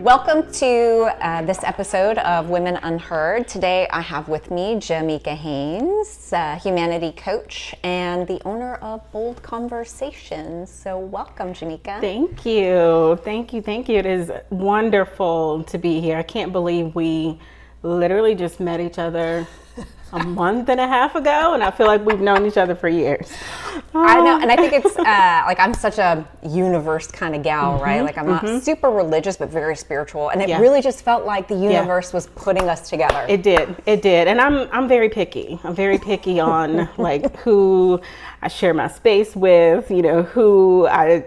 Welcome to this episode of Women Unheard. Today I have with me Jameka Haynes, humanity coach and the owner of Bold Conversations. So welcome, Jameka. Thank you. Thank you. Thank you. It is wonderful to be here. I can't believe we literally just met each other a month and a half ago, and I feel like we've known each other for years. I know, and I think it's like I'm such a universe kind of gal, right? Like I'm not super religious, but very spiritual, and it really just felt like the universe was putting us together. It did, and I'm very picky. I'm very picky on like who I share my space with, who I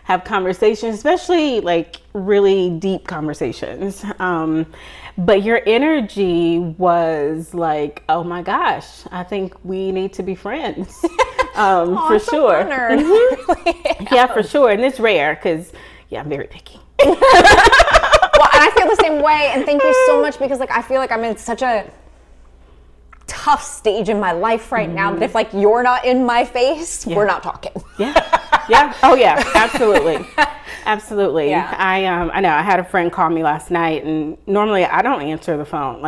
have conversations, especially like really deep conversations. But your energy was like, oh my gosh, I think we need to be friends. For sure. Yeah, for sure. And it's rare because, I'm very picky. Well, and I feel the same way. And thank you so much because I feel like I'm in such a tough stage in my life right now that if you're not in my face, we're not talking. Yeah. Oh yeah, absolutely. Absolutely. Yeah. I know I had a friend call me last night, and normally I don't answer the phone.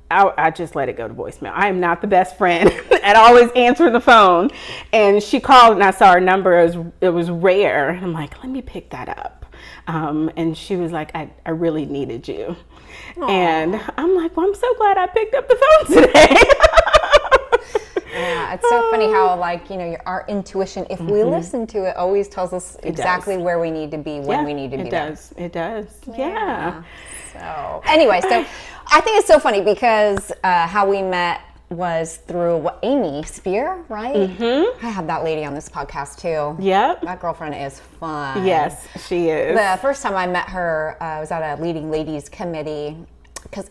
I just let it go to voicemail. I am not the best friend at always answering the phone. And she called and I saw her number. It was rare. And I'm like, let me pick that up. And she was like, I really needed you. Aww. And I'm like, well, I'm so glad I picked up the phone today. Yeah, it's so funny how our intuition, if we listen to it, always tells us exactly where we need to be when we need to be there. It does. Yeah. So anyway, I think it's so funny because how we met was through Amy Spear, right? I had that lady on this podcast too. Yep. That girlfriend is fun. Yes, she is. The first time I met her, I was at a leading ladies committee.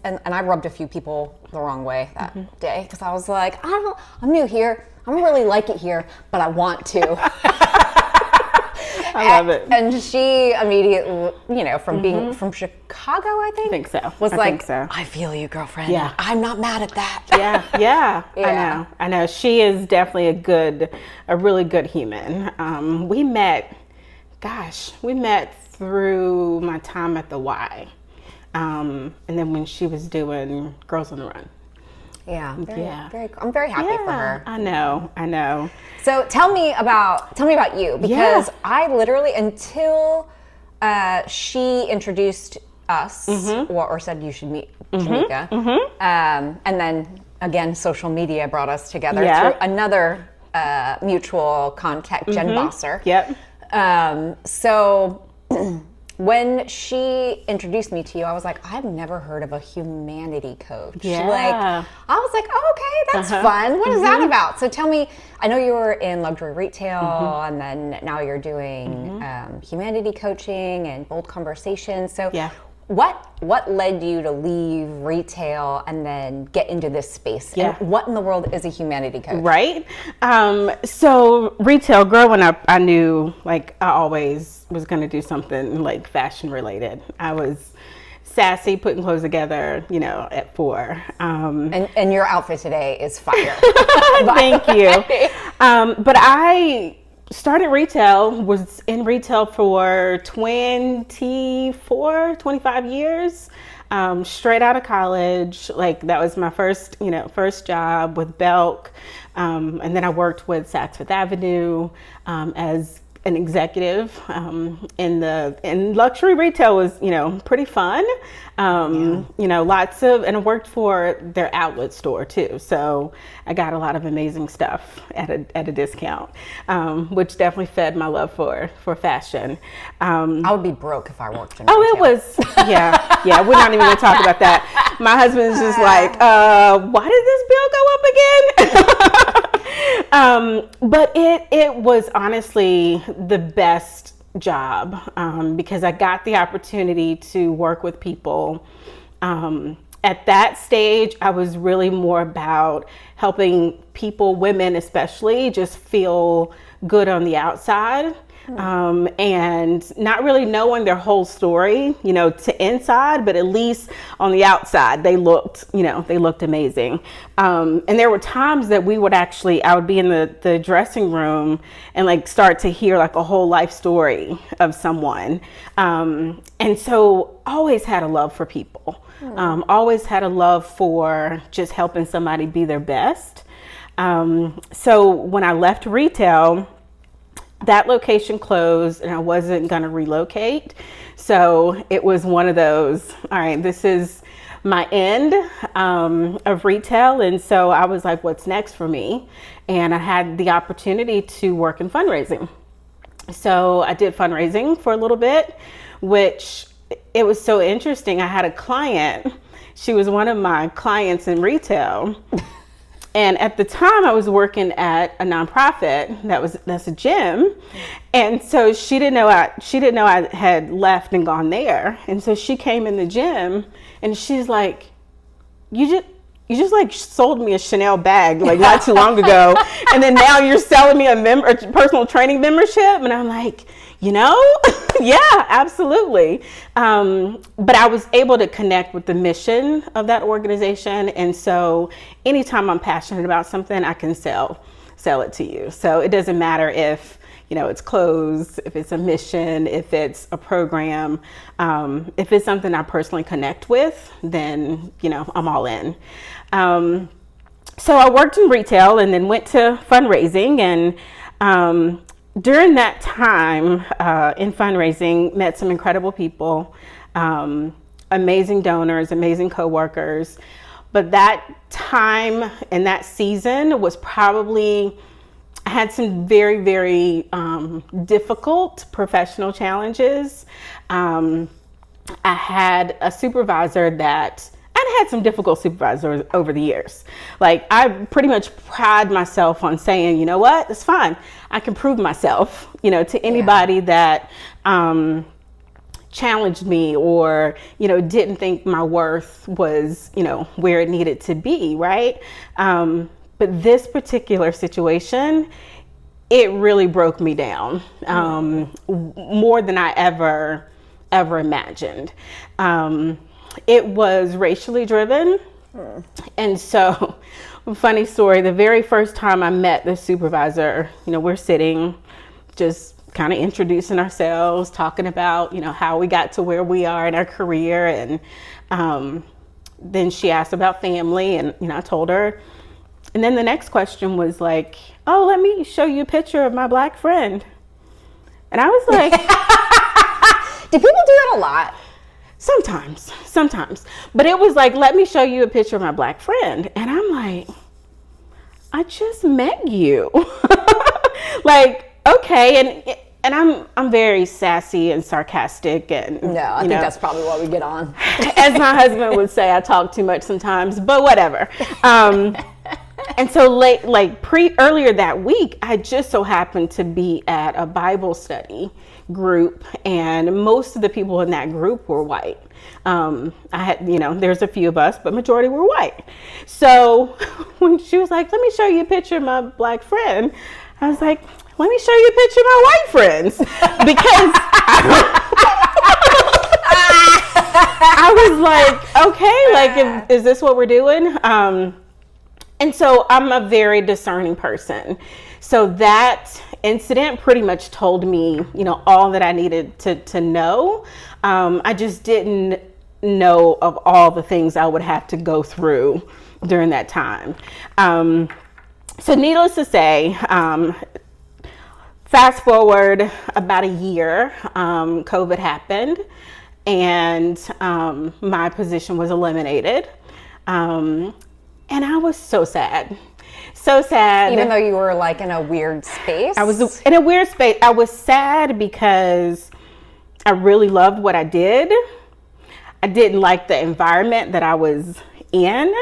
And I rubbed a few people the wrong way that day because I was like, I'm new here. I don't really like it here, but I want to. I love it. And she immediately, from being from Chicago, I think so. Was so. I feel you, girlfriend. Yeah. I'm not mad at that. Yeah. I know. She is definitely a really good human. We met through my time at the Y. And then when she was doing Girls on the Run. Yeah. I'm very happy for her. I know. So tell me about you because I literally until she introduced us or said you should meet Jameka, and then again social media brought us together through another mutual contact, Jen Bosser. Yep. So. When she introduced me to you, I was like, I've never heard of a humanity coach. Yeah. I was like, oh, okay, that's fun. What is that about? So tell me, I know you were in luxury retail and then now you're doing humanity coaching and Bold Conversations. So what led you to leave retail and then get into this space? And what in the world is a humanity coach? Right. So retail, growing up, I knew I always was going to do something fashion related. I was sassy, putting clothes together, at 4. And your outfit today is fire. Thank you. But I started retail, was in retail for 25 years, straight out of college. That was my first job with Belk. And then I worked with Saks Fifth Avenue as an executive in luxury retail was pretty fun. Lots of, and I worked for their outlet store too, so I got a lot of amazing stuff at a discount, which definitely fed my love for fashion. I would be broke if I worked in retail. It was we're not even gonna talk about that. My husband's just like, why did this bill go up again? But it was honestly the best job because I got the opportunity to work with people at that stage, I was really more about helping people, women especially, just feel good on the outside. And not really knowing their whole story, to inside, but at least on the outside, they looked amazing. And there were times that I would be in the dressing room and like start to hear like a whole life story of someone. And so always had a love for people, always had a love for just helping somebody be their best. So when I left retail, that location closed and I wasn't going to relocate. So it was one of those, all right, this is my end of retail. And so I was like, what's next for me? And I had the opportunity to work in fundraising. So I did fundraising for a little bit, which it was so interesting. I had a client. She was one of my clients in retail. And at the time I was working at a nonprofit that's a gym. And so she didn't know I had left and gone there. And so she came in the gym and she's like, you just like sold me a Chanel bag like not too long ago. And then now you're selling me a personal training membership. And I'm like, yeah, absolutely. But I was able to connect with the mission of that organization. And so anytime I'm passionate about something, I can sell it to you. So it doesn't matter if, it's closed, if it's a mission, if it's a program, if it's something I personally connect with, then, I'm all in. So I worked in retail and then went to fundraising, and during that time in fundraising, met some incredible people, amazing donors, amazing coworkers. But that time and that season was probably, I had some very, very difficult professional challenges. I had a supervisor that, I'd had some difficult supervisors over the years. Like, I pretty much pride myself on saying, you know what, it's fine. I can prove myself, to anybody that challenged me or, didn't think my worth was, where it needed to be, right? But this particular situation, it really broke me down more than I ever imagined. It was racially driven. And so, funny story, the very first time I met the supervisor, we're sitting, just kind of introducing ourselves, talking about, how we got to where we are in our career. And then she asked about family, and, I told her. And then the next question was like, oh, let me show you a picture of my Black friend. And I was like, do people do that a lot? Sometimes. But it was like, let me show you a picture of my Black friend. And I'm like, I just met you. Like, okay. And I'm very sassy and sarcastic, and I think that's probably what we get on. As my husband would say, I talk too much sometimes, but whatever. And so earlier that week, I just so happened to be at a Bible study group, and most of the people in that group were white. I had, there's a few of us, but majority were white. So when she was like, let me show you a picture of my Black friend, I was like, let me show you a picture of my white friends, because I was like, okay, like, is this what we're doing? And so I'm a very discerning person. So that incident pretty much told me, all that I needed to know. I just didn't know of all the things I would have to go through during that time. So needless to say, fast forward about a year, COVID happened, and my position was eliminated. And I was so sad. Even though you were like in a weird space? I was in a weird space. I was sad because I really loved what I did. I didn't like the environment that I was in.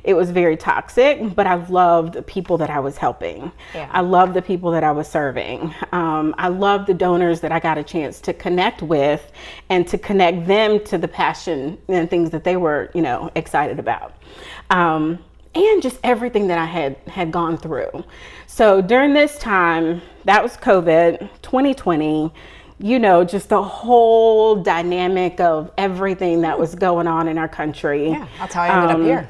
it was very toxic, but I loved the people that I was helping. Yeah. I loved the people that I was serving. I loved the donors that I got a chance to connect with and to connect them to the passion and things that they were, excited about. And just everything that I had gone through. So during this time, that was COVID, 2020, just the whole dynamic of everything that was going on in our country. Yeah, that's how I ended up here.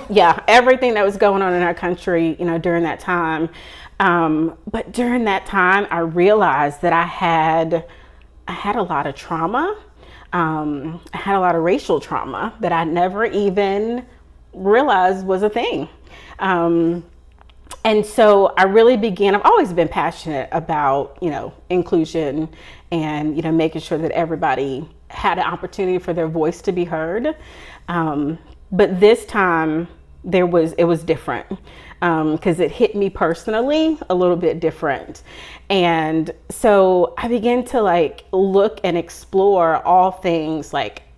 Yeah, everything that was going on in our country, during that time. But during that time, I realized that I had a lot of trauma. I had a lot of racial trauma that I never even realized was a thing. And so I really I've always been passionate about, inclusion and, making sure that everybody had an opportunity for their voice to be heard. But this time it was different, because it hit me personally a little bit different. And so I began to look and explore all things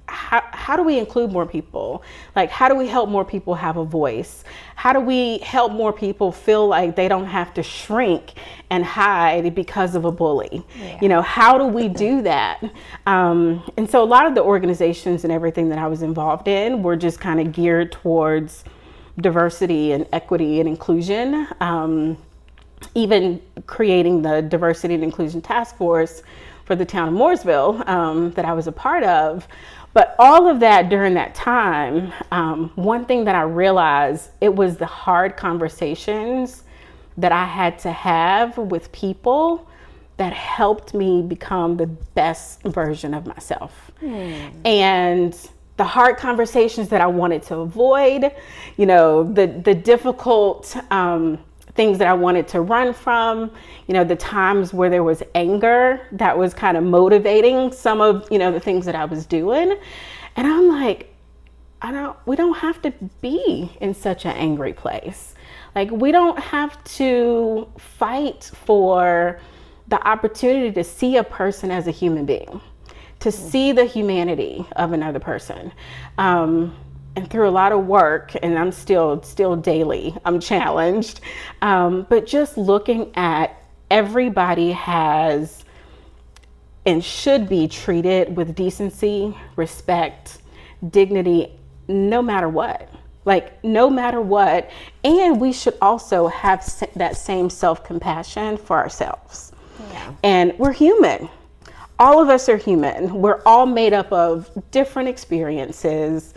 how do we include more people? How do we help more people have a voice? How do we help more people feel like they don't have to shrink and hide because of a bully? Yeah. How do we do that? And so a lot of the organizations and everything that I was involved in were just kind of geared towards diversity and equity and inclusion. Even creating the diversity and inclusion task force for the town of Mooresville, that I was a part of. But all of that during that time, one thing that I realized, it was the hard conversations that I had to have with people that helped me become the best version of myself. And the hard conversations that I wanted to avoid, the difficult things that I wanted to run from, the times where there was anger that was kind of motivating some of, the things that I was doing. And I'm like, we don't have to be in such an angry place. We don't have to fight for the opportunity to see a person as a human being, to see the humanity of another person. And through a lot of work, and I'm still daily, I'm challenged, but just looking at everybody has and should be treated with decency, respect, dignity, no matter what. No matter what. And we should also have that same self-compassion for ourselves. Yeah. And we're human. All of us are human. We're all made up of different experiences,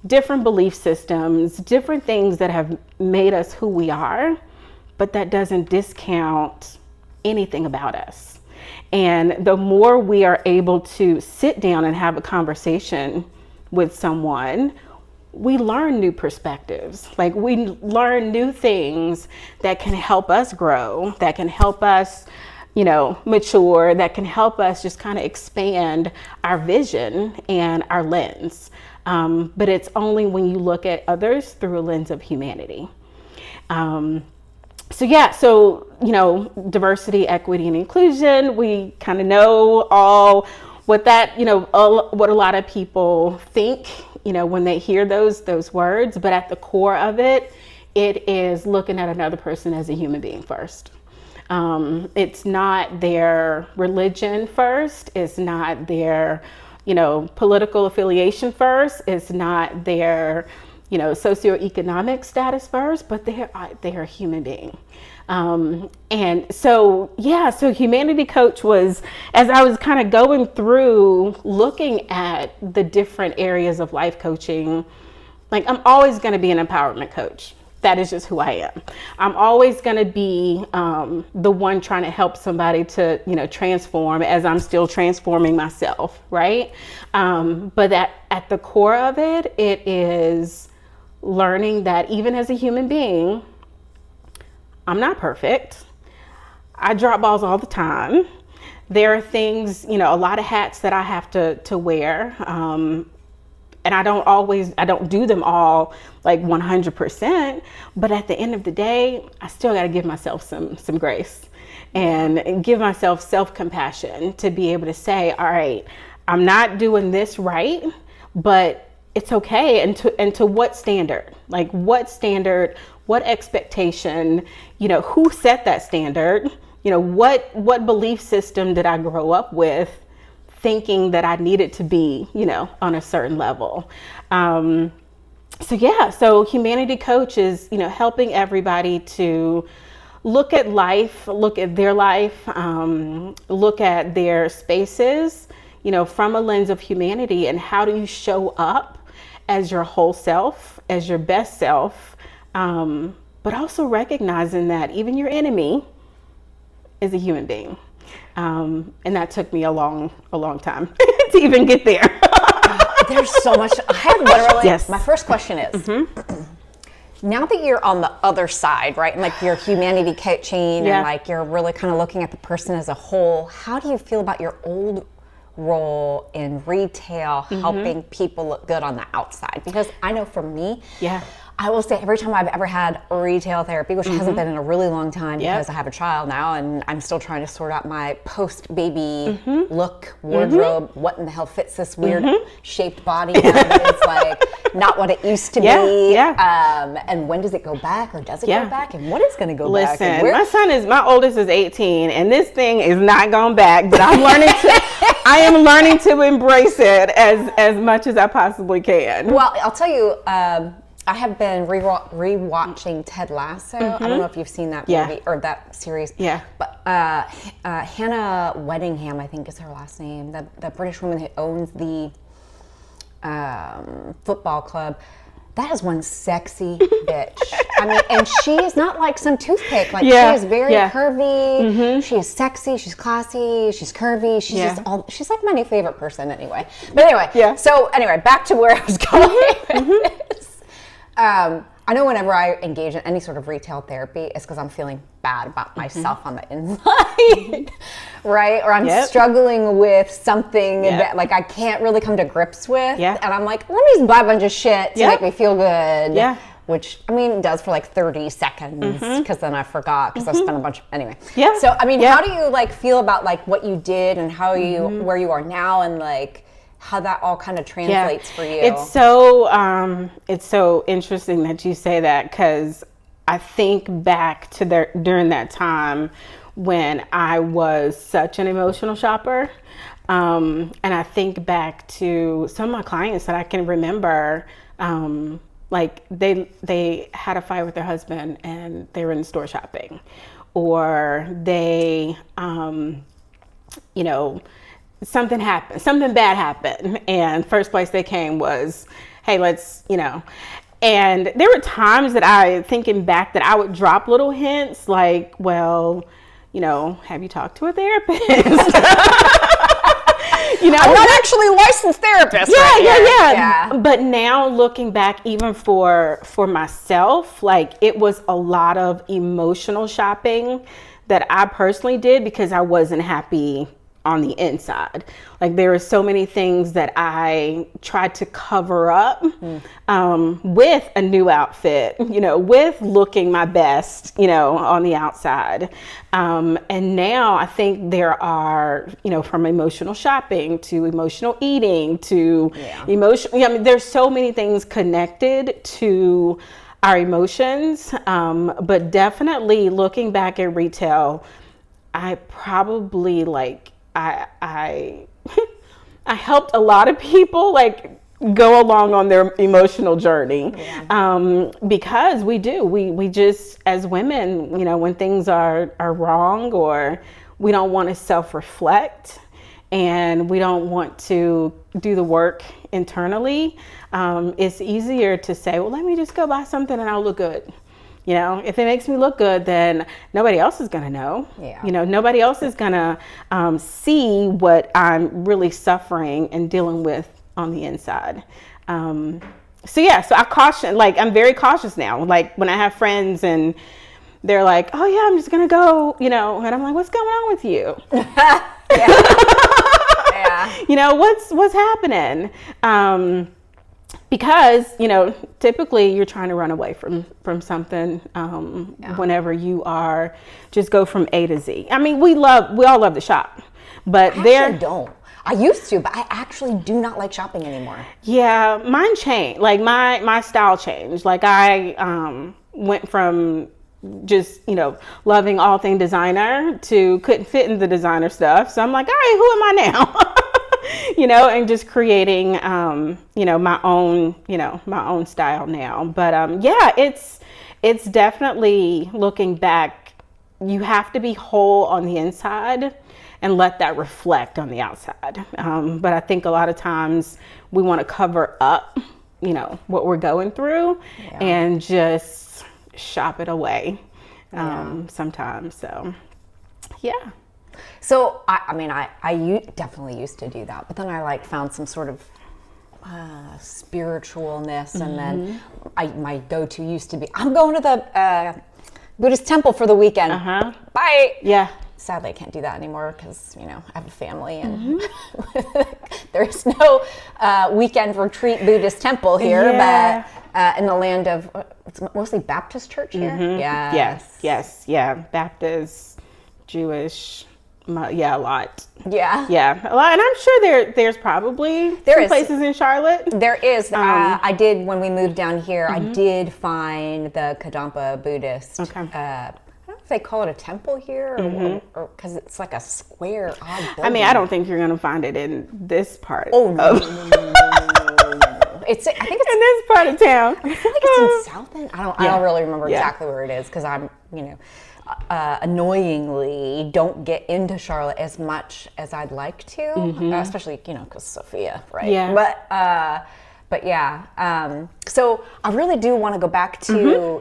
different belief systems, different things that have made us who we are, but that doesn't discount anything about us. And the more we are able to sit down and have a conversation with someone, we learn new perspectives. We learn new things that can help us grow, that can help us, mature, that can help us just kind of expand our vision and our lens. But it's only when you look at others through a lens of humanity. So diversity, equity, and inclusion, we kind of know all what that, what a lot of people think, when they hear those words, but at the core of it, it is looking at another person as a human being first. It's not their religion first. It's not their political affiliation first. It's not their, socioeconomic status first, but they are a human being. And so Humanity Coach was, as I was kind of going through looking at the different areas of life coaching, I'm always going to be an empowerment coach. That is just who I am. I'm always going to be the one trying to help somebody to, transform as I'm still transforming myself, right? But at the core of it, it is learning that even as a human being, I'm not perfect. I drop balls all the time. There are things, a lot of hats that I have to wear. And I don't do them all 100%, but at the end of the day, I still got to give myself some grace and give myself self-compassion to be able to say, all right, I'm not doing this right, but it's okay. And to what standard? Like what standard, what expectation, who set that standard? What belief system did I grow up with thinking that I needed to be, on a certain level? So Humanity Coach is, helping everybody to look at life, look at their life, look at their spaces, from a lens of humanity, and how do you show up as your whole self, as your best self, but also recognizing that even your enemy is a human being. And that took me a long time to even get there. There's so much. I have literally, Yes. My first question is, now that you're on the other side, right? And like you're humanity coaching and like you're really kind of looking at the person as a whole, how do you feel about your old role in retail, helping people look good on the outside? Because I know for me, I will say every time I've ever had retail therapy, which hasn't been in a really long time because I have a child now and I'm still trying to sort out my post-baby look, wardrobe, what in the hell fits this weird shaped body now that it's like not what it used to be. And when does it go back, or does it go back, and what is going to go back? Listen, my oldest is 18 and this thing is not going back, but I am learning to embrace it as much as I possibly can. Well, I'll tell you, I have been rewatching Ted Lasso. I don't know if you've seen that movie or that series. But Hannah Weddingham, I think is her last name, the British woman who owns the football club. That is one sexy bitch. I mean, and she is not like some toothpick. Like she is very curvy. She is sexy. She's classy. She's curvy. She's just she's like my new favorite person anyway. But anyway, so anyway, back to where I was going with this. I know whenever I engage in any sort of retail therapy, it's because I'm feeling bad about myself on the inside, right? Or I'm struggling with something that like I can't really come to grips with. And I'm like, let me just buy a bunch of shit to make me feel good. Which, I mean, does for like 30 seconds because then I forgot because I spent a bunch of, anyway. So, I mean, how do you like feel about like what you did and how you, where you are now and like, how that all kind of translates for you? It's so interesting that you say that, because I think back to during that time when I was such an emotional shopper, and I think back to some of my clients that I can remember, like they had a fight with their husband and they were in the store shopping, or they, something happened, something bad happened, and first place they came was, hey, let's, and there were times that thinking back, that I would drop little hints like, well, have you talked to a therapist? I'm not actually a licensed therapist. But now looking back, even for myself, like it was a lot of emotional shopping that I personally did because I wasn't happy on the inside. Like there were so many things that I tried to cover up with a new outfit, with looking my best, on the outside. And now I think there are, from emotional shopping to emotional eating to there's so many things connected to our emotions. But definitely looking back at retail, I probably I helped a lot of people like go along on their emotional journey, because we just, as women, when things are wrong, or we don't want to self-reflect and we don't want to do the work internally, it's easier to say, well, let me just go buy something and I'll look good. If it makes me look good, then nobody else is going to know. Nobody else is going to see what I'm really suffering and dealing with on the inside. So I caution, I'm very cautious now. Like when I have friends and they're like, oh yeah, I'm just going to go, and I'm like, what's going on with you? What's happening? Because, typically you're trying to run away from something whenever you are just go from A to Z. I mean, we all love to shop, but I don't. I used to, but I actually do not like shopping anymore. Yeah, mine changed. Like my style changed. Like I went from just, loving all thing designer to couldn't fit in the designer stuff. So I'm like, all right, who am I now? And just creating, my own style now. But yeah, it's definitely, looking back, you have to be whole on the inside and let that reflect on the outside. But I think a lot of times we want to cover up, what we're going through and just shop it away sometimes. So, yeah. So, I definitely used to do that, but then I found some sort of spiritualness, and then my go-to used to be, I'm going to the Buddhist temple for the weekend. Bye. Yeah. Sadly, I can't do that anymore because, I have a family and there's no weekend retreat Buddhist temple here, but in the land of, it's mostly Baptist church here. Yes. Yeah. Baptist, Jewish, a lot. Yeah. A lot. And I'm sure there's probably some places in Charlotte. There is. I did, when we moved down here, I did find the Kadampa Buddhist. Okay. I don't know if they call it a temple here or because it's like a square odd building. I don't think you're going to find it in this part. Oh, no. I think it's in this part of town. I feel like it's in South End. I don't really remember exactly where it is because I'm, annoyingly don't get into Charlotte as much as I'd like to, especially, because Sophia, right? Yeah. But yeah. So I really do want to go back to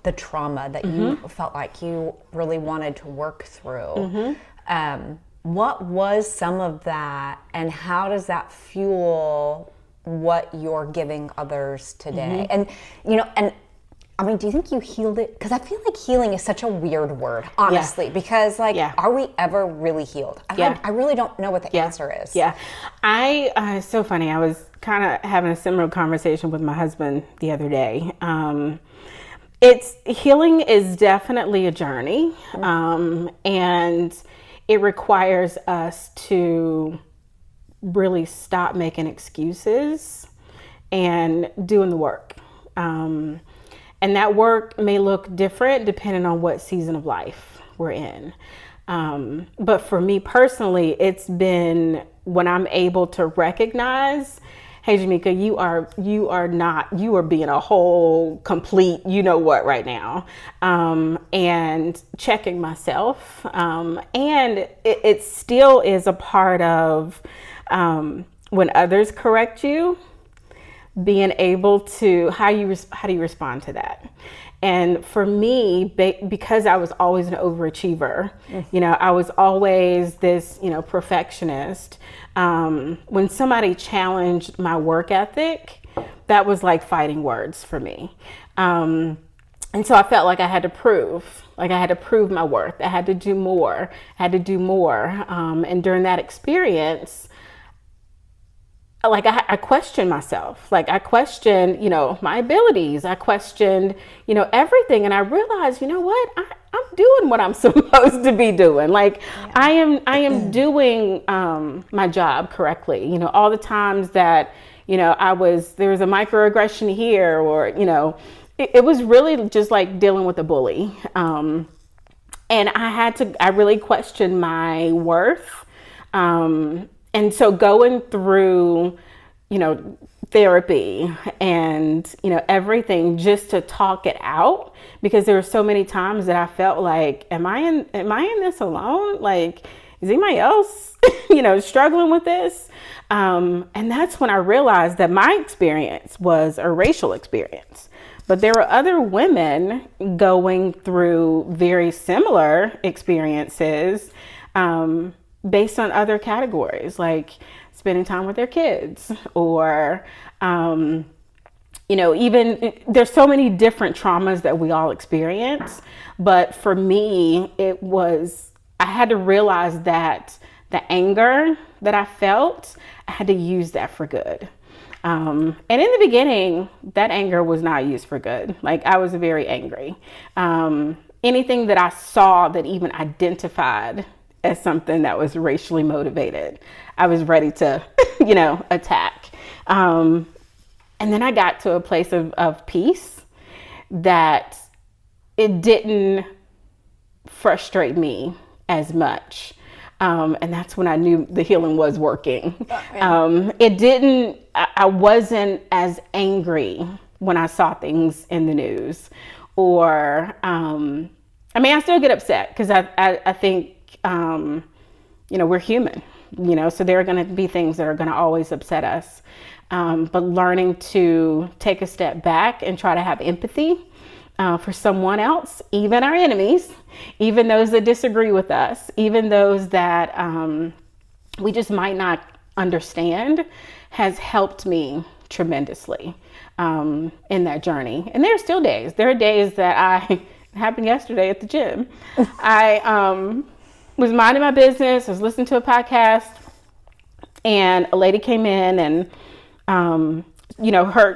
the trauma that you felt like you really wanted to work through. What was some of that, and how does that fuel what you're giving others today? And, do you think you healed it? Because I feel like healing is such a weird word, honestly, because are we ever really healed? I really don't know what the answer is. Yeah. It's so funny. I was kind of having a similar conversation with my husband the other day. Healing is definitely a journey. And it requires us to really stop making excuses and doing the work. And that work may look different depending on what season of life we're in. But for me personally, it's been when I'm able to recognize, hey, Jameka, you are being a whole, complete, right now. And checking myself. And it still is a part of when others correct you, being able to, how do you respond to that? And for me, because I was always an overachiever, I was always this, perfectionist. When somebody challenged my work ethic, that was like fighting words for me. And so I felt like I had to prove my worth. I had to do more. And during that experience, I questioned myself. I questioned, my abilities. I questioned, everything. And I realized, what? I'm doing what I'm supposed to be doing. I am doing my job correctly. All the times that, there was a microaggression here, or, it was really just like dealing with a bully. And I really questioned my worth. And so going through, therapy and, everything just to talk it out, because there were so many times that I felt like, am I in this alone? Is anybody else, struggling with this? And that's when I realized that my experience was a racial experience, but there were other women going through very similar experiences, based on other categories, like spending time with their kids, or, even there's so many different traumas that we all experience. But for me, I had to realize that the anger that I felt, I had to use that for good. And in the beginning, that anger was not used for good. I was very angry. Anything that I saw that even identified as something that was racially motivated. I was ready to, attack. And then I got to a place of peace that it didn't frustrate me as much. And that's when I knew the healing was working. I wasn't as angry when I saw things in the news, or, I still get upset because I think, we're human, so there are going to be things that are going to always upset us. But learning to take a step back and try to have empathy for someone else, even our enemies, even those that disagree with us, even those that we just might not understand, has helped me tremendously in that journey. And there are days that it happened yesterday at the gym. I was minding my business, I was listening to a podcast, and a lady came in and,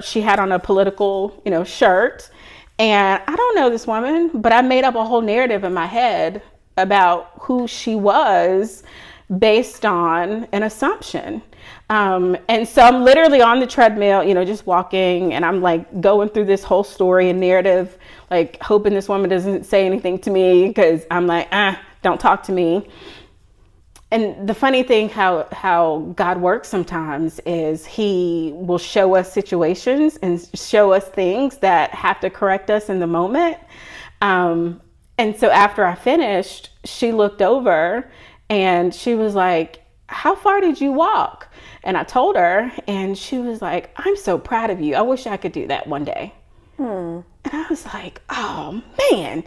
she had on a political, shirt. And I don't know this woman, but I made up a whole narrative in my head about who she was based on an assumption. And so I'm literally on the treadmill, just walking, and I'm like going through this whole story and narrative, like hoping this woman doesn't say anything to me, because I'm like, don't talk to me. And the funny thing how God works sometimes is he will show us situations and show us things that have to correct us in the moment. And so after I finished, she looked over and she was like, "How far did you walk?" And I told her, and she was like, "I'm so proud of you. I wish I could do that one day." And I was like, "Oh man."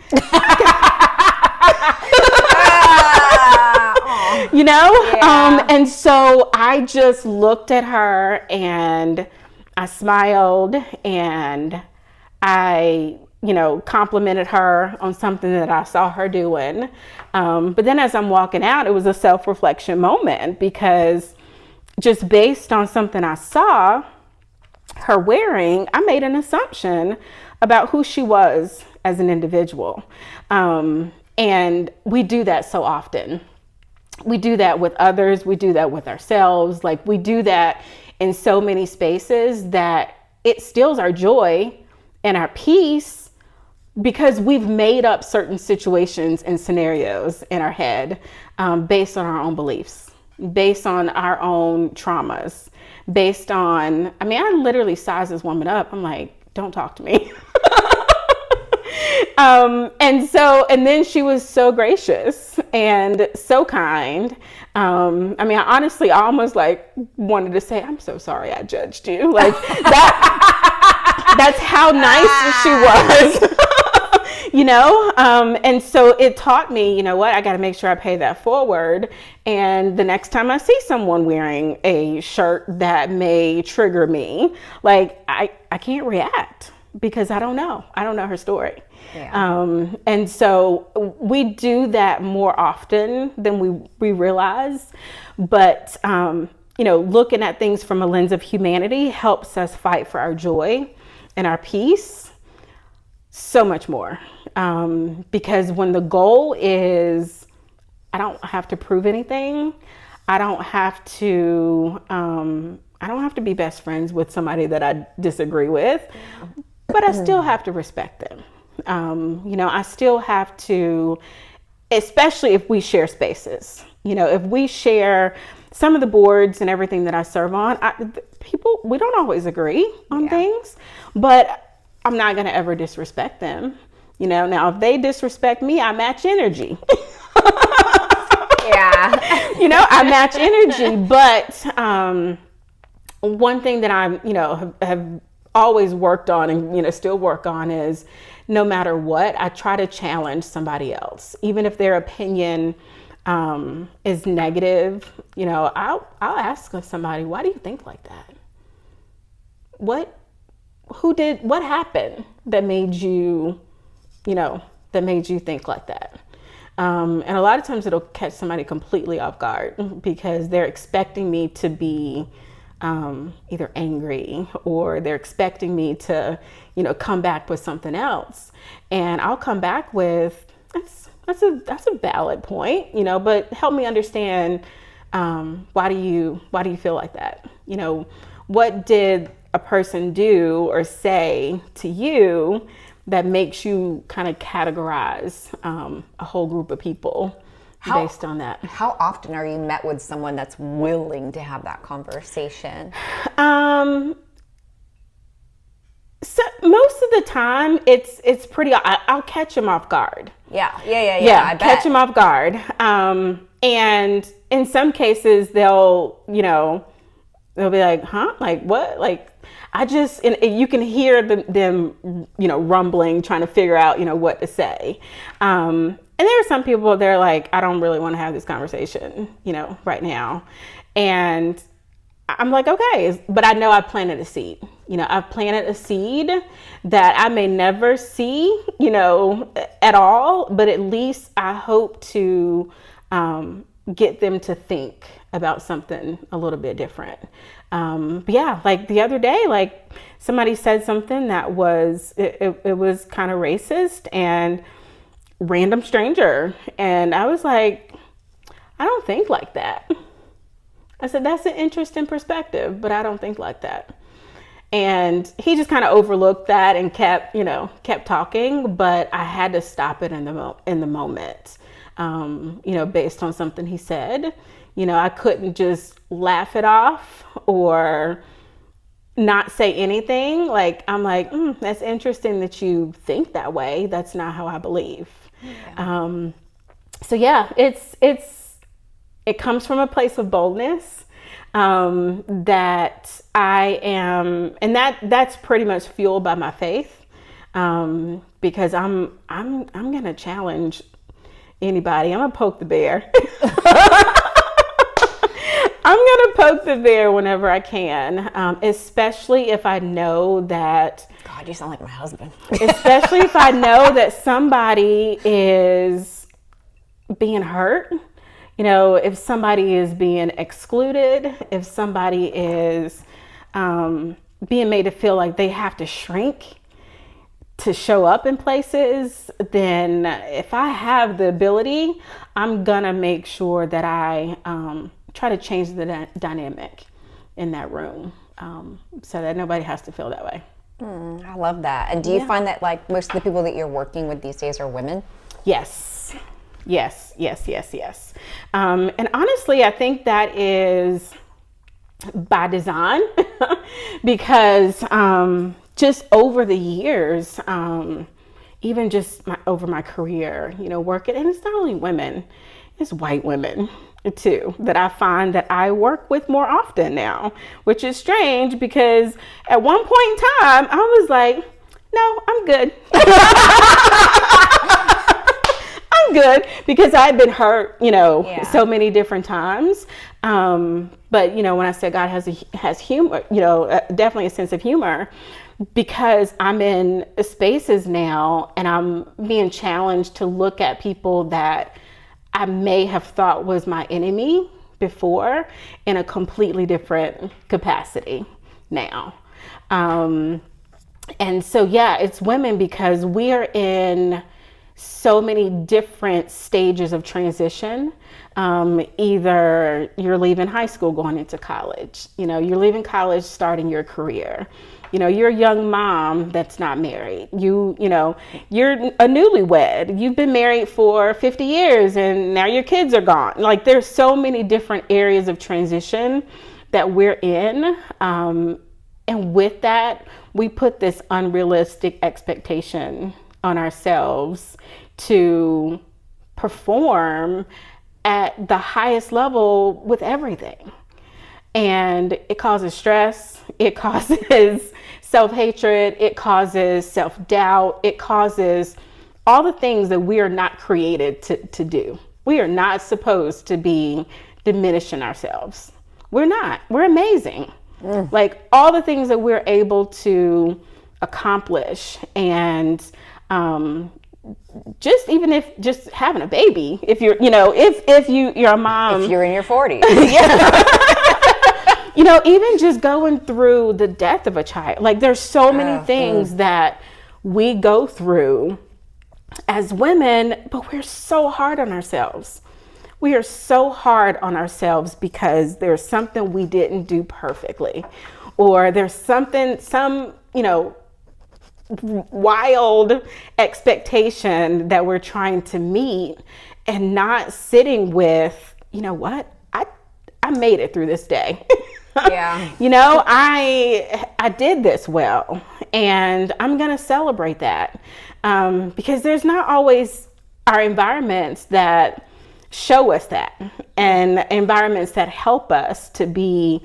And so I just looked at her and I smiled and I, complimented her on something that I saw her doing. But then as I'm walking out, it was a self-reflection moment, because just based on something I saw her wearing, I made an assumption about who she was as an individual. And we do that so often. We do that with others. We do that with ourselves. Like, we do that in so many spaces that it steals our joy and our peace, because we've made up certain situations and scenarios in our head based on our own beliefs, based on our own traumas, based on, I literally sized this woman up. I'm like, "Don't talk to me." And then she was so gracious and so kind. I honestly almost wanted to say, "I'm so sorry I judged you." Like that's how nice she was. And so it taught me, I got to make sure I pay that forward. And the next time I see someone wearing a shirt that may trigger me, I can't react, because I don't know her story. Yeah. And so we do that more often than we realize. But, looking at things from a lens of humanity helps us fight for our joy and our peace so much more. Because when the goal is, I don't have to prove anything. I don't have to be best friends with somebody that I disagree with, but I still have to respect them. I still have to, especially if we share spaces, if we share some of the boards and everything that I serve on, we don't always agree on things, but I'm not going to ever disrespect them. Now if they disrespect me, I match energy. I match energy. But one thing that I'm, have always worked on and, still work on is, no matter what, I try to challenge somebody else. Even if their opinion is negative, I'll ask somebody, "Why do you think like that? What happened that made you, think like that?" And a lot of times it'll catch somebody completely off guard, because they're expecting me to be either angry, or they're expecting me to, come back with something else. And I'll come back with, that's a valid point, but help me understand, why do you feel like that? What did a person do or say to you that makes you kind of categorize a whole group of people based on that? How often are you met with someone that's willing to have that conversation? So most of the time, it's pretty. I'll catch them off guard. Yeah. I bet. Catch them off guard. And in some cases, they'll be like, "Huh? Like what? Like." And you can hear them, rumbling, trying to figure out, what to say. And there are some people, they're like, I don't really want to have this conversation, right now. And I'm like, okay, but I know I've planted a seed. I've planted a seed that I may never see, at all, but at least I hope to get them to think about something a little bit different. Like the other day, like somebody said something that was, it was kind of racist, and random stranger. And I was like, I don't think like that. I said, that's an interesting perspective, but I don't think like that. And he just kind of overlooked that and kept talking, but I had to stop it in the moment, based on something he said. I couldn't just laugh it off or not say anything. Like, I'm like, that's interesting that you think that way. That's not how I believe. Yeah. It comes from a place of boldness, that I am, and that's pretty much fueled by my faith, because I'm going to challenge anybody. I'm going to poke the bear. I'm going to poke the bear whenever I can, especially if I know that... God, you sound like my husband. Especially if I know that somebody is being hurt, if somebody is being excluded, if somebody is being made to feel like they have to shrink to show up in places, then if I have the ability, I'm going to make sure that I... try to change the dynamic in that room, so that nobody has to feel that way. I love that. And do you find that like most of the people that you're working with these days are women? Yes. And honestly, I think that is by design, because just over the years, even just over my career, working, and it's not only women, it's white women too, that I find that I work with more often now, which is strange because at one point in time I was like, no, I'm good. I'm good, because I've been hurt, so many different times. But when I said God has humor, definitely a sense of humor, because I'm in spaces now and I'm being challenged to look at people that I may have thought was my enemy before in a completely different capacity now. And so, it's women, because we are in so many different stages of transition. Either you're leaving high school, going into college, you're leaving college, starting your career. You're a young mom that's not married. You're a newlywed. You've been married for 50 years and now your kids are gone. Like, there's so many different areas of transition that we're in. And with that, we put this unrealistic expectation on ourselves to perform at the highest level with everything. And it causes stress, it causes self-hatred, it causes self-doubt, it causes all the things that we are not created to do. We are not supposed to be diminishing ourselves. We're not. We're amazing. Like, all the things that we're able to accomplish, and just even if just having a baby, if you're, if you're a mom, if you're in your 40s, even just going through the death of a child, like, there's so many things that we go through as women, but we're so hard on ourselves. We are so hard on ourselves because there's something we didn't do perfectly, or there's some wild expectation that we're trying to meet, and not sitting with, you know what, I made it through this day. Yeah. I did this well, and I'm going to celebrate that, because there's not always our environments that show us that, and environments that help us to be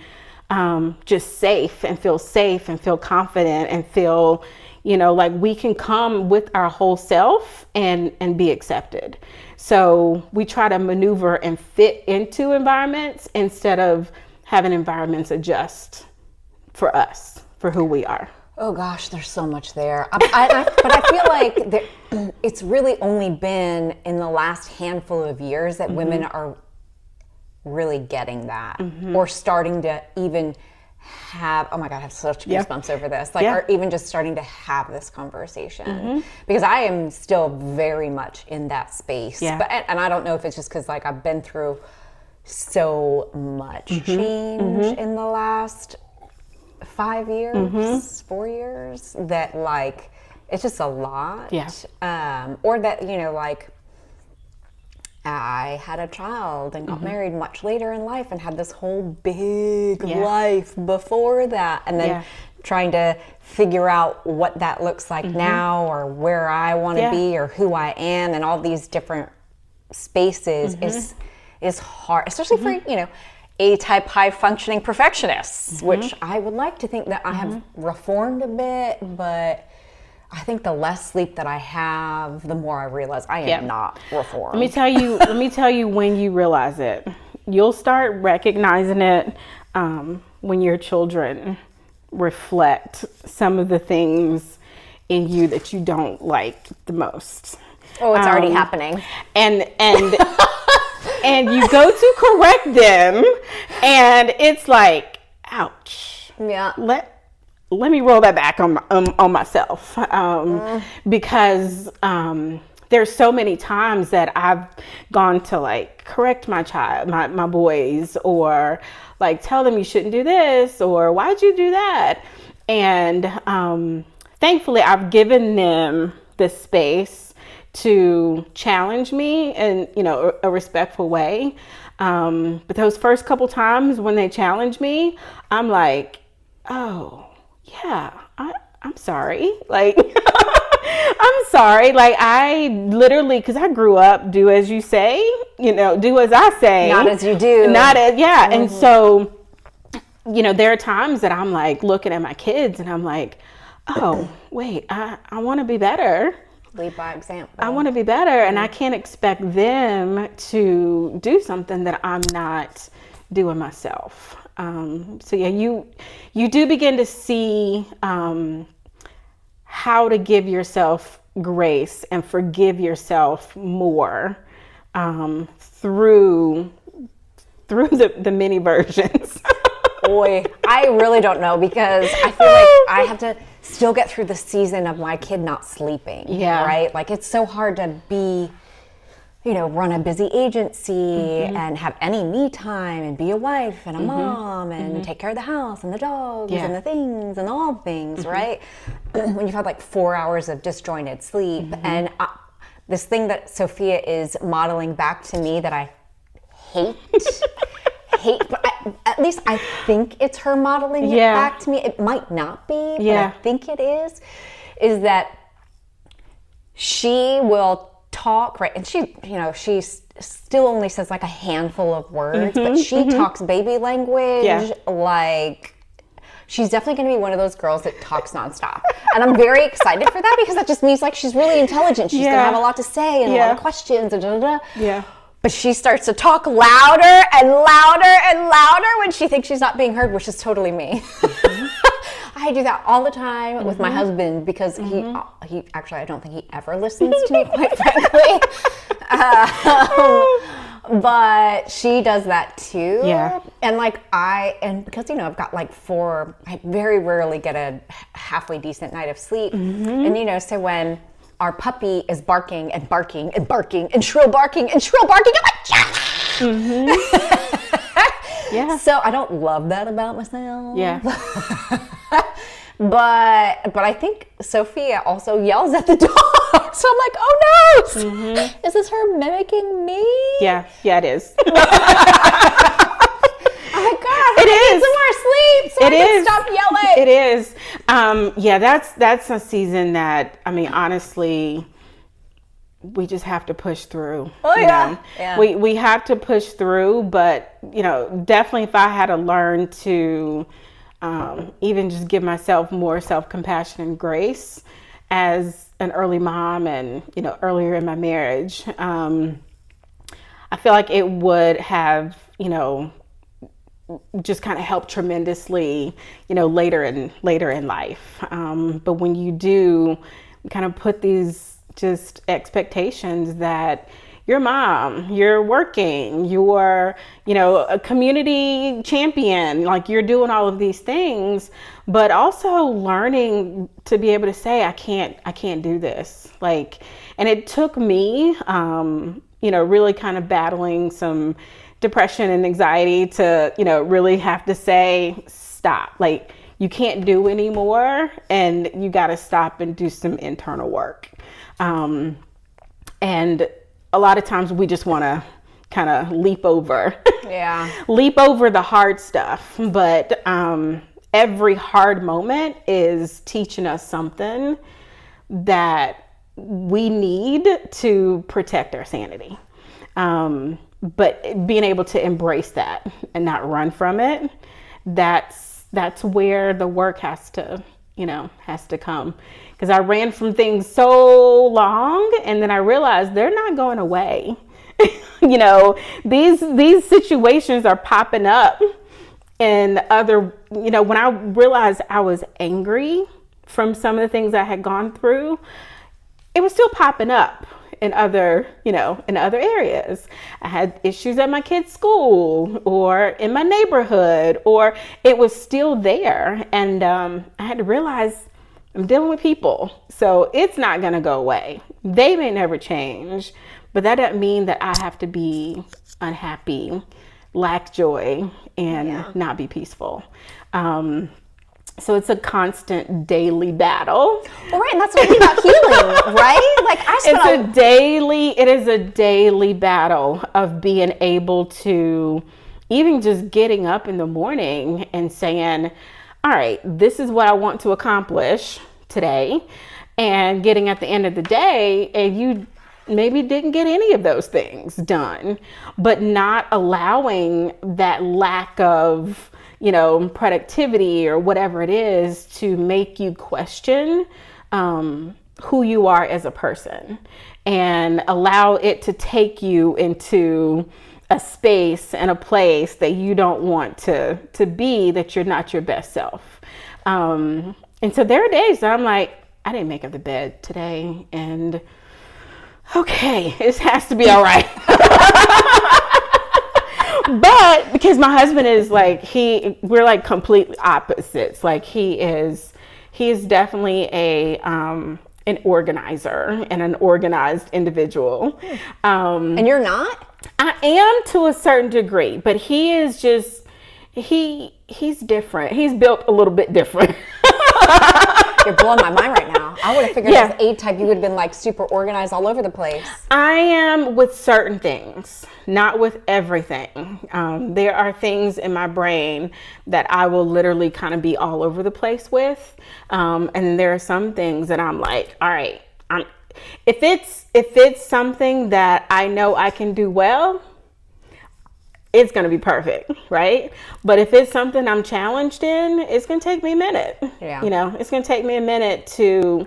just safe and feel confident and feel, like we can come with our whole self and be accepted. So we try to maneuver and fit into environments instead of having environments adjust for us, for who we are. Oh gosh, there's so much there. But I feel like it's really only been in the last handful of years that women are really getting that, or starting to even have, oh my God, I have such goosebumps over this, or even just starting to have this conversation, because I am still very much in that space. And I don't know if it's just because I've been through so much change in the last 5 years, 4 years, that it's just a lot. Or that, I had a child and got married much later in life and had this whole big life before that. And then trying to figure out what that looks like now, or where I want to be, or who I am, and all these different spaces is hard, especially for, A-type high functioning perfectionists, which I would like to think that I have reformed a bit, but I think the less sleep that I have, the more I realize I am not reformed. Let me tell you when you realize it. You'll start recognizing it when your children reflect some of the things in you that you don't like the most. Oh, it's already happening. And and you go to correct them, and it's like, ouch. Yeah. Let me roll that back on myself, because there's so many times that I've gone to correct my child, my boys, or tell them you shouldn't do this, or why'd you do that? And thankfully I've given them the space to challenge me in a respectful way. But those first couple times when they challenge me, I'm like, oh yeah, I'm sorry. I'm sorry. I literally, because I grew up, do as you say, do as I say. Not as you do. Not as, yeah. And so, there are times that I'm looking at my kids and I'm like, oh, wait, I want to be better. Lead by example. I want to be better, and I can't expect them to do something that I'm not doing myself. So yeah, you do begin to see how to give yourself grace and forgive yourself more through the mini versions. Boy, I really don't know, because I feel like I have to still get through the season of my kid not sleeping. Yeah. Right? It's so hard to be, run a busy agency and have any me time and be a wife and a mom and take care of the house and the dogs and the things and all things, right? When you've had 4 hours of disjointed sleep. And this thing that Sophia is modeling back to me that I hate, but at least I think it's her modeling it back to me. It might not be, but I think it is that she will talk, right? And she still only says a handful of words, but she talks baby language she's definitely going to be one of those girls that talks nonstop. And I'm very excited for that, because that just means she's really intelligent. She's going to have a lot to say and a lot of questions and Yeah. But she starts to talk louder and louder and louder when she thinks she's not being heard, which is totally me. I do that all the time with my husband, because he actually, I don't think he ever listens to me, quite frankly. But she does that too. Yeah. And because, I've got I very rarely get a halfway decent night of sleep. And, so when our puppy is barking and barking and barking and shrill barking and shrill barking. I'm like, yeah! Yeah. So I don't love that about myself. Yeah. But I think Sophia also yells at the dog. So I'm like, oh no! Is this her mimicking me? Yeah, it is. Oh my God, I need some more sleep so I can stop yelling. It is. That's a season that, I mean, honestly, we just have to push through. Oh yeah. Yeah. We have to push through, but definitely if I had to learn to even just give myself more self-compassion and grace as an early mom and earlier in my marriage, I feel like it would have just kind of helped tremendously later in life. But when you do kind of put these just expectations that you're a mom, you're working, you're, a community champion, like you're doing all of these things, but also learning to be able to say, I can't do this. And it took me, really kind of battling some depression and anxiety to, really have to say, stop, you can't do anymore and you got to stop and do some internal work. And a lot of times we just want to kind of leap over the hard stuff. But every hard moment is teaching us something that we need to protect our sanity. But being able to embrace that and not run from it, that's where the work has to come. Because I ran from things so long and then I realized they're not going away. These situations are popping up and when I realized I was angry from some of the things I had gone through, it was still popping up in other areas. I had issues at my kids' school or in my neighborhood, or it was still there. And I had to realize I'm dealing with people, so it's not going to go away. They may never change, but that doesn't mean that I have to be unhappy, lack joy, and not be peaceful. So it's a constant daily battle. Well, right, and that's what it's about healing, right? It is a daily battle of being able to even just getting up in the morning and saying, all right, this is what I want to accomplish today. And getting at the end of the day, and you maybe didn't get any of those things done, but not allowing that lack of, productivity or whatever it is to make you question who you are as a person, and allow it to take you into a space and a place that you don't want to be, that you're not your best self. And so there are days that I'm like, I didn't make up the bed today, and okay, this has to be all right. But because my husband is we're like complete opposites. He is definitely an organizer and an organized individual. And you're not? I am to a certain degree, but he is just, he's different. He's built a little bit different. You're blowing my mind right now. I would have figured as A-type, you would have been super organized all over the place. I am with certain things, not with everything. There are things in my brain that I will literally kind of be all over the place with. And then there are some things that I'm like, all right, if it's something that I know I can do well, it's going to be perfect, right? But if it's something I'm challenged in, it's going to take me a minute. Yeah. It's going to take me a minute to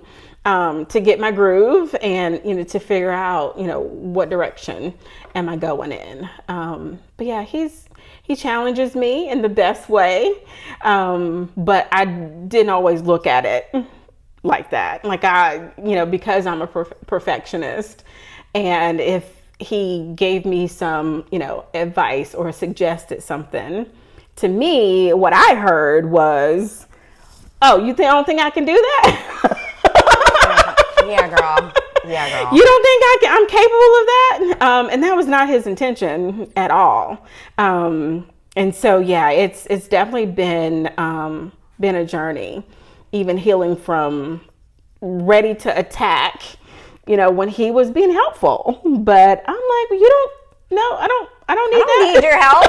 get my groove and, to figure out, what direction am I going in. But yeah, he challenges me in the best way. But I didn't always look at it like that. Because I'm a perfectionist, and if he gave me some, advice or suggested something to me, what I heard was, oh, you don't think I can do that? Yeah, girl. girl. You don't think I'm capable of that? And that was not his intention at all. And so, yeah, it's definitely been a journey, even healing from ready to attack, when he was being helpful. But I'm like, I don't need your help.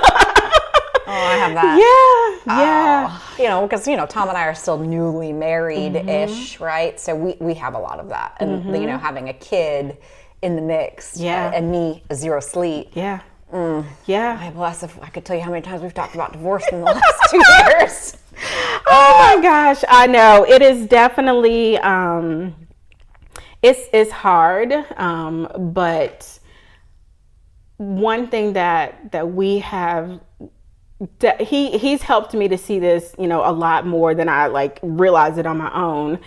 Oh, I have that. Yeah. Because, Tom and I are still newly married-ish, right? So we have a lot of that. And, having a kid in the mix and me, 0 sleep. Yeah. Yeah. I'm blessed if I could tell you how many times we've talked about divorce in the last 2 years. Oh my gosh, I know. It is definitely, it's hard, but one thing that we have, he's helped me to see this, a lot more than I realize it on my own.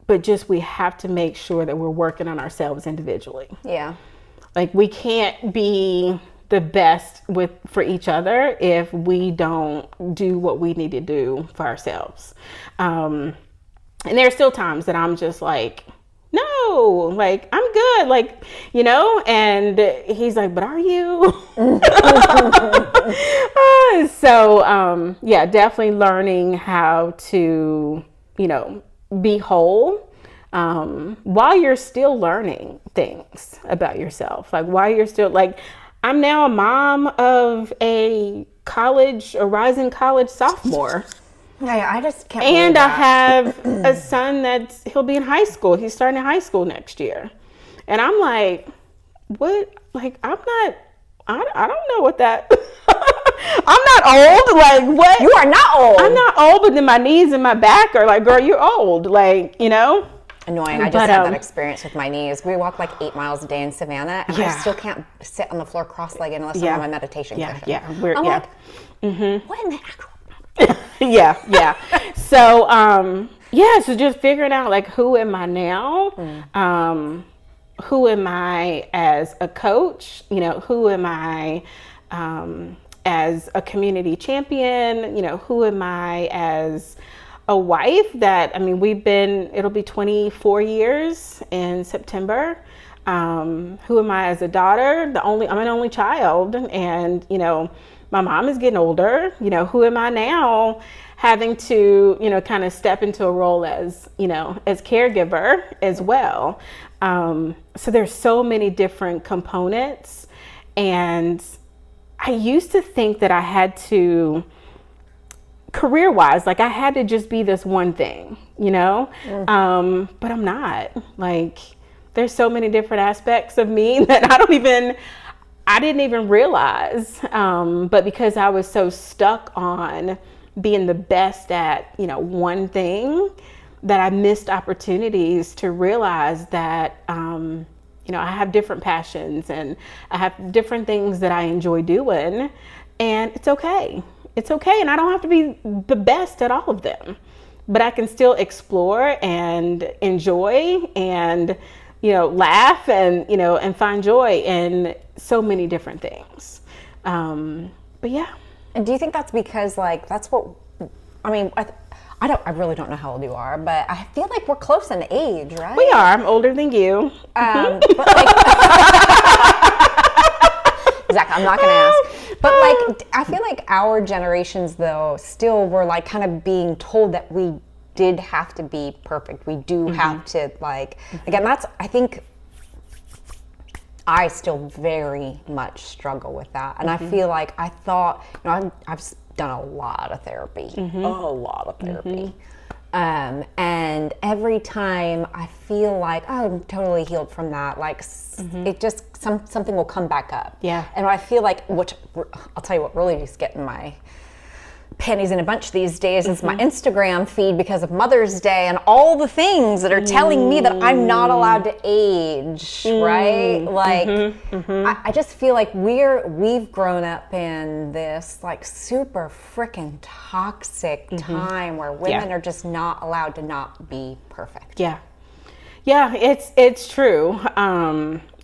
But just, we have to make sure that we're working on ourselves individually. Yeah. We can't be the best for each other if we don't do what we need to do for ourselves. And there are still times that I'm just like, no, I'm good, and he's like, but are you? So, yeah, definitely learning how to, be whole, while you're still learning things about yourself. While you're still, I'm now a mom of a rising college sophomore. Yeah, I just can't. And I have a son he'll be in high school. He's starting in high school next year. And I'm like, what? I don't know what that, I'm not old. What? You are not old. I'm not old, but then my knees and my back are like, girl, you're old. Annoying. I just had that experience with my knees. We walk 8 miles a day in Savannah, and I still can't sit on the floor cross-legged unless I'm on my meditation cushion. I'm like, what in the actual? Yeah. So, so just figuring out who am I now? Who am I as a coach? Who am I as a community champion? Who am I as a wife it'll be 24 years in September. Who am I as a daughter? I'm an only child, and, my mom is getting older. Who am I now having to, kind of step into a role as, as caregiver as well. So there's so many different components, and I used to think that I had to, career-wise, I had to just be this one thing, but I'm not. There's so many different aspects of me that I didn't even realize, but because I was so stuck on being the best at, one thing, that I missed opportunities to realize that, I have different passions and I have different things that I enjoy doing, and it's okay. It's okay. And I don't have to be the best at all of them, but I can still explore and enjoy and, laugh and, and find joy in so many different things. But yeah. And do you think that's because that's what, I really don't know how old you are, but I feel like we're close in age, right? We are. I'm older than you. But exactly. I'm not going to ask. But I feel like our generations, though, still were kind of being told that we did have to be perfect. We do have to again, I think I still very much struggle with that. And I feel like I thought, I've done a lot of therapy, a lot of therapy. And every time I feel like, oh, I'm totally healed from that, it just, something will come back up. Yeah. And I feel like, which I'll tell you what really is getting my panties in a bunch these days is my Instagram feed, because of Mother's Day and all the things that are telling me that I'm not allowed to age, right? I just feel like we've grown up in this super freaking toxic time where women are just not allowed to not be perfect. Yeah, it's true.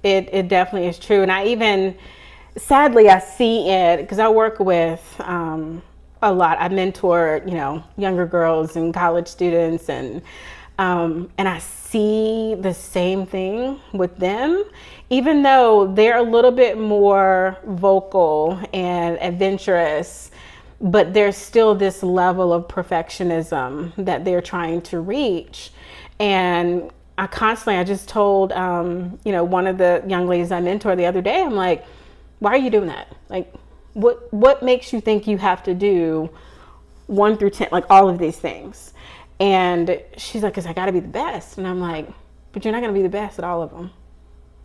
It definitely is true. And sadly, I see it because I work with a lot. I mentor, younger girls and college students, and And I see the same thing with them, even though they're a little bit more vocal and adventurous, but there's still this level of perfectionism that they're trying to reach. And I just told, one of the young ladies I mentor the other day, I'm like, why are you doing that? Like, what makes you think you have to do 1 through 10, like all of these things? And she's like, because I got to be the best. And I'm like, but you're not going to be the best at all of them.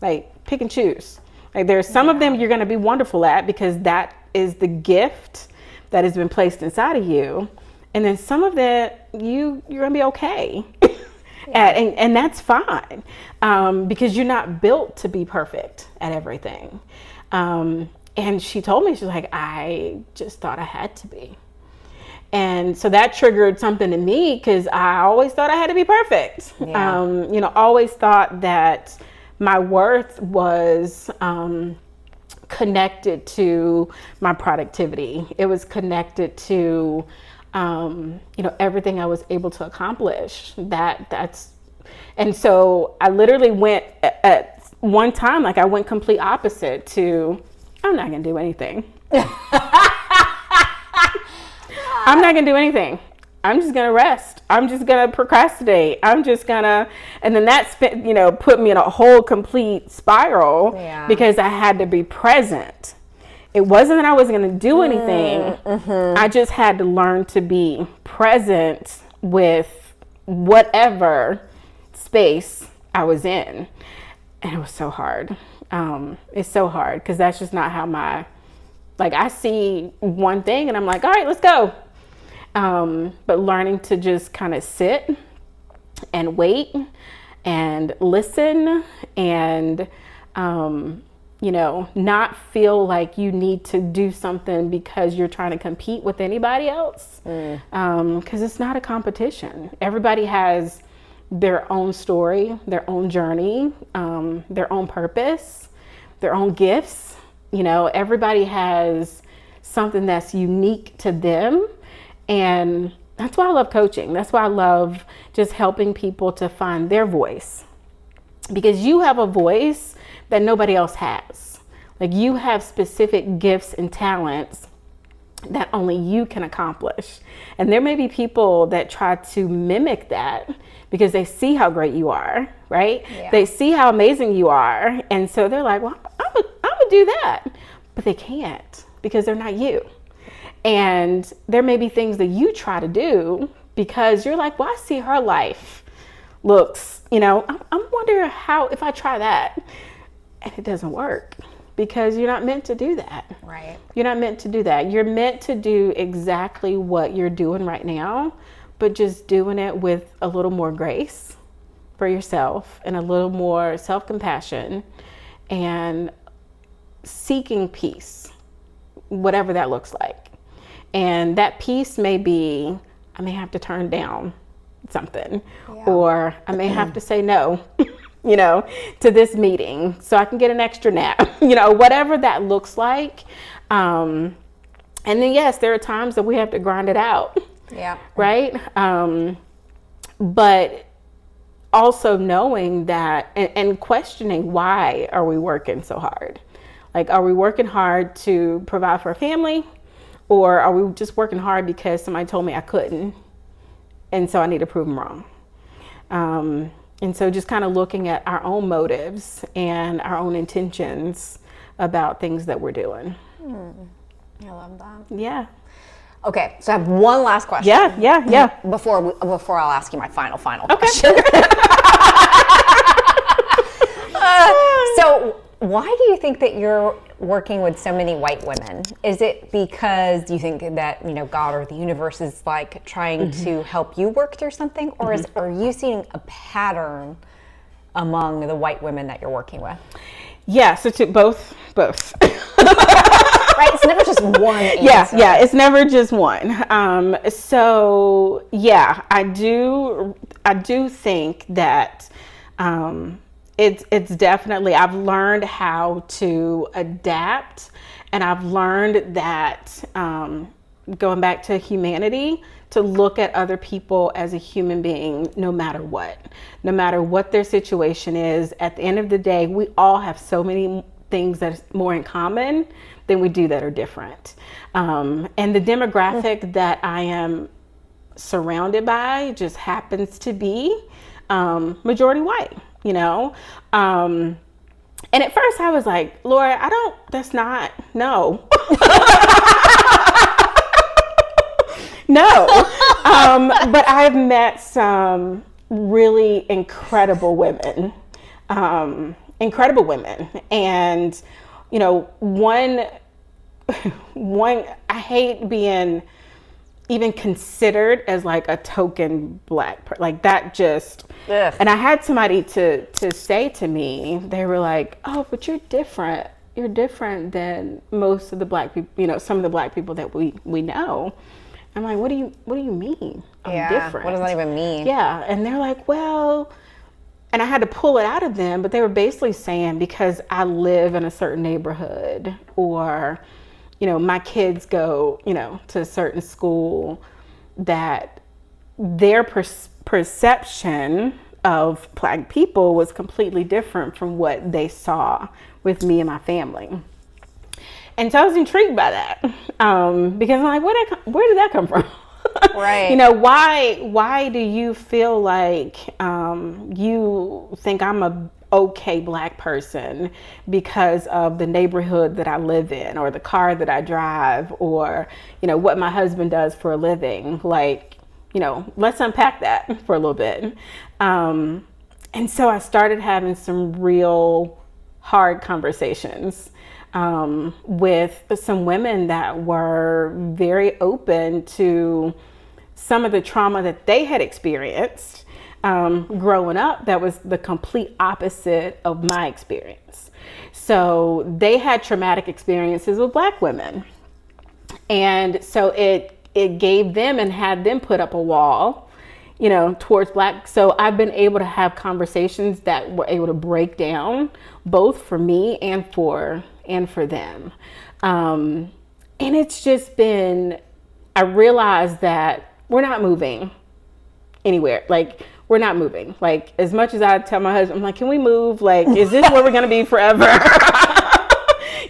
Like, pick and choose. Like, there's some of them you're going to be wonderful at because that is the gift that has been placed inside of you. And then some of that you're going to be okay at, and that's fine, because you're not built to be perfect at everything. And she told me, she's like, I just thought I had to be. And so that triggered something in me because I always thought I had to be perfect. Yeah. Always thought that my worth was connected to my productivity. It was connected to, everything I was able to accomplish. And so I literally went at one time, like I went complete opposite to, I'm not going to do anything. I'm not going to do anything. I'm just going to rest. I'm just going to procrastinate. I'm just going to, and then that put me in a whole complete spiral because I had to be present. It wasn't that I wasn't going to do anything. I just had to learn to be present with whatever space I was in. And it was so hard. It's so hard because that's just not how I see one thing and I'm like, all right, let's go. But learning to just kind of sit and wait and listen and, not feel like you need to do something because you're trying to compete with anybody else. Because it's not a competition. Everybody has their own story, their own journey, their own purpose, their own gifts. Everybody has something that's unique to them. And that's why I love coaching. That's why I love just helping people to find their voice. Because you have a voice that nobody else has. Like, you have specific gifts and talents that only you can accomplish. And there may be people that try to mimic that because they see how great you are, right? Yeah. They see how amazing you are. And so they're like, well, I'm gonna do that. But they can't because they're not you. And there may be things that you try to do because you're like, well, I see her life looks, I'm wondering if I try that. And it doesn't work because you're not meant to do that. Right. You're not meant to do that. You're meant to do exactly what you're doing right now, but just doing it with a little more grace for yourself and a little more self-compassion and seeking peace, whatever that looks like. And that peace may be, I may have to turn down something, or I may have to say no, to this meeting so I can get an extra nap, whatever that looks like. And then, yes, there are times that we have to grind it out. Yeah. Right. But also knowing that and questioning, why are we working so hard? Like, are we working hard to provide for a family? Or are we just working hard because somebody told me I couldn't, and so I need to prove them wrong? And so just kind of looking at our own motives and our own intentions about things that we're doing. I love that. Yeah. Okay, so I have one last question. Yeah. Before I'll ask you my final question. So why do you think that you're working with so many white women? Is it because you think that, God or the universe is like trying to help you work through something? Or are you seeing a pattern among the white women that you're working with? Yeah, so to both. Right, it's never just one answer. Yeah, it's never just one. So yeah, I do think that it's definitely, I've learned how to adapt, and I've learned that going back to humanity, to look at other people as a human being, no matter what their situation is. At the end of the day, we all have so many things that are more in common than we do that are different. And the demographic that I am surrounded by just happens to be majority white, you know? And at first I was like, Lord, no. No. But I've met some really incredible women. And, you know, one, I hate being even considered as like a token black person, like that just, ugh. And I had somebody to say to me, they were like, oh, but you're different than most of the black people, you know, some of the black people that we know. I'm like, what do you mean I'm different? What does that even mean? Yeah. And they're like, well, and I had to pull it out of them, but they were basically saying because I live in a certain neighborhood, or, you know, my kids go, you know, to a certain school, that their perception of black people was completely different from what they saw with me and my family. And so I was intrigued by that, because I'm like, where did that come from? Right. You know, why do you feel like you think I'm a okay black person because of the neighborhood that I live in, or the car that I drive, or, you know, what my husband does for a living? Like, you know, let's unpack that for a little bit. And so I started having some real hard conversations with some women that were very open to some of the trauma that they had experienced growing up that was the complete opposite of my experience. So they had traumatic experiences with black women. And so it gave them and had them put up a wall, you know, towards black. So I've been able to have conversations that were able to break down both for me and for them. And it's just been, I realized that we're not moving anywhere. Like, we're not moving. Like, as much as I tell my husband, I'm like, can we move? Like, is this where we're going to be forever?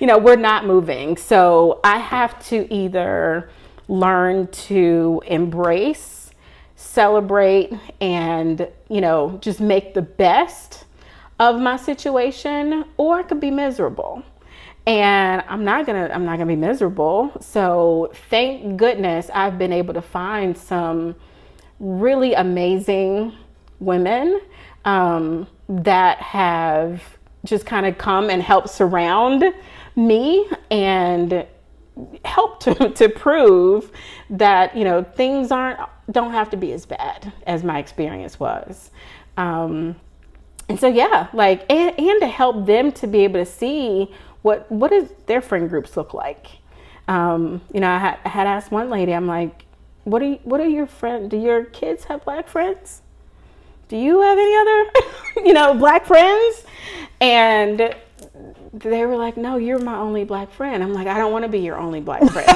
You know, we're not moving. So I have to either learn to embrace, celebrate, and, you know, just make the best of my situation, or I could be miserable. And I'm not gonna be miserable. So thank goodness I've been able to find some really amazing women that have just kind of come and helped surround me and help to prove that, you know, things don't have to be as bad as my experience was. And so, yeah, like, and to help them to be able to see what does their friend groups look like. You know, I had asked one lady, I'm like, what are your friends? Do your kids have black friends? Do you have any other, you know, black friends? And they were like, no, you're my only black friend. I'm like, I don't want to be your only black friend.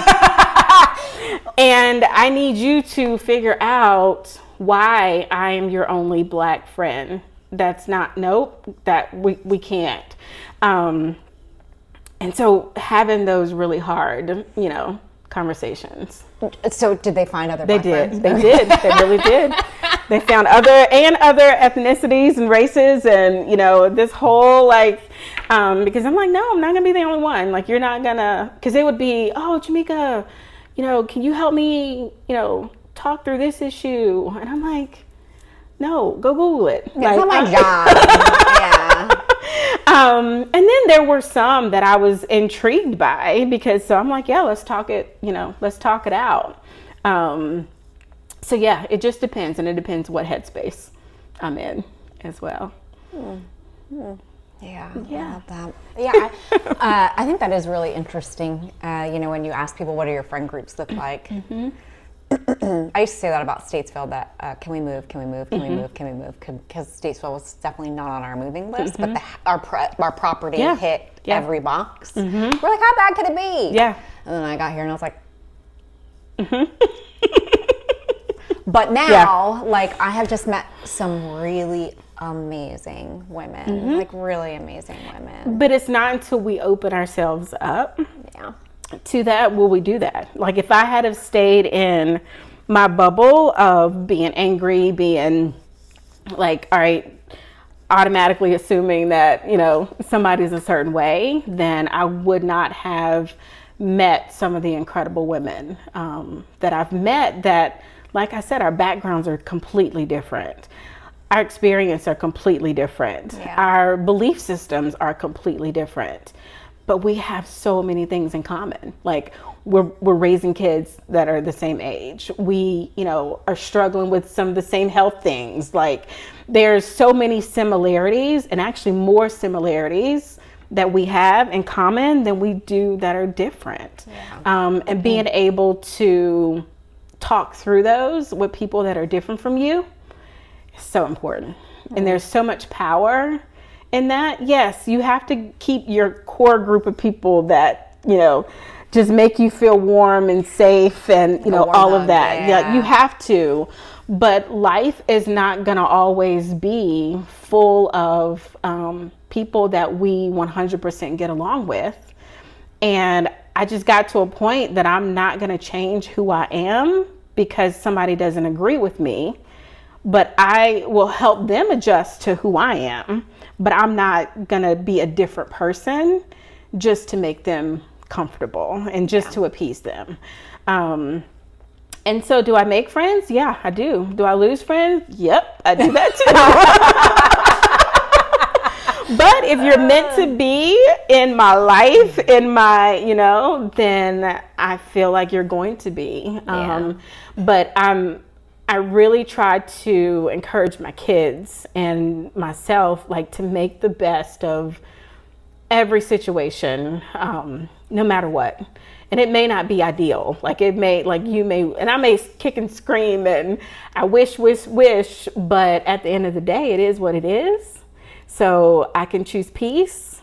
And I need you to figure out why I am your only black friend. That's not, nope, that we can't. And so having those really hard, you know, conversations. So did they find other black friends? They did. They really did. They found other ethnicities and races, and, you know, this whole, like, because I'm like, no, I'm not gonna be the only one. Like, you're not gonna, because it would be, oh, Jameka, you know, can you help me, you know, talk through this issue? And I'm like, no, go Google it. It's not my job. Yeah. And then there were some that I was intrigued by, because so I'm like, yeah, let's talk it out. So yeah, it just depends, and it depends what headspace I'm in as well. Yeah. I love that. Yeah, I think that is really interesting. You know, when you ask people, what do your friend groups look like? Mm-hmm. I used to say that about Statesville, that can we move, can we move, can we move, can we move? Because Statesville was definitely not on our moving list, but our property hit every box. We're like, how bad could it be? Yeah. And then I got here and I was like, But now, like, I have just met some really amazing women, like really amazing women. But it's not until we open ourselves up to that will we do that. Like, if I had have stayed in my bubble of being angry, being like, all right, automatically assuming that, you know, somebody's a certain way, then I would not have met some of the incredible women that I've met that, like I said, our backgrounds are completely different. Our experience are completely different. Yeah. Our belief systems are completely different. But we have so many things in common. Like, we're raising kids that are the same age. We, you know, are struggling with some of the same health things. Like, there's so many similarities, and actually more similarities that we have in common than we do that are different. And being able to talk through those with people that are different from you is so important. And there's so much power in that. Yes, you have to keep your core group of people that, you know, just make you feel warm and safe and, you know, all of that. Yeah, you have to. But life is not going to always be full of people that we 100% get along with. And I just got to a point that I'm not going to change who I am because somebody doesn't agree with me. But I will help them adjust to who I am. But I'm not going to be a different person just to make them comfortable and just to appease them. And so do I make friends? Yeah, I do. Do I lose friends? Yep, I do that too. But if you're meant to be in my life, in my, you know, then I feel like you're going to be. But I really try to encourage my kids and myself, like, to make the best of every situation, no matter what. And it may not be ideal. Like, it may, like, you may, and I may kick and scream and I wish, but at the end of the day, it is what it is. So I can choose peace,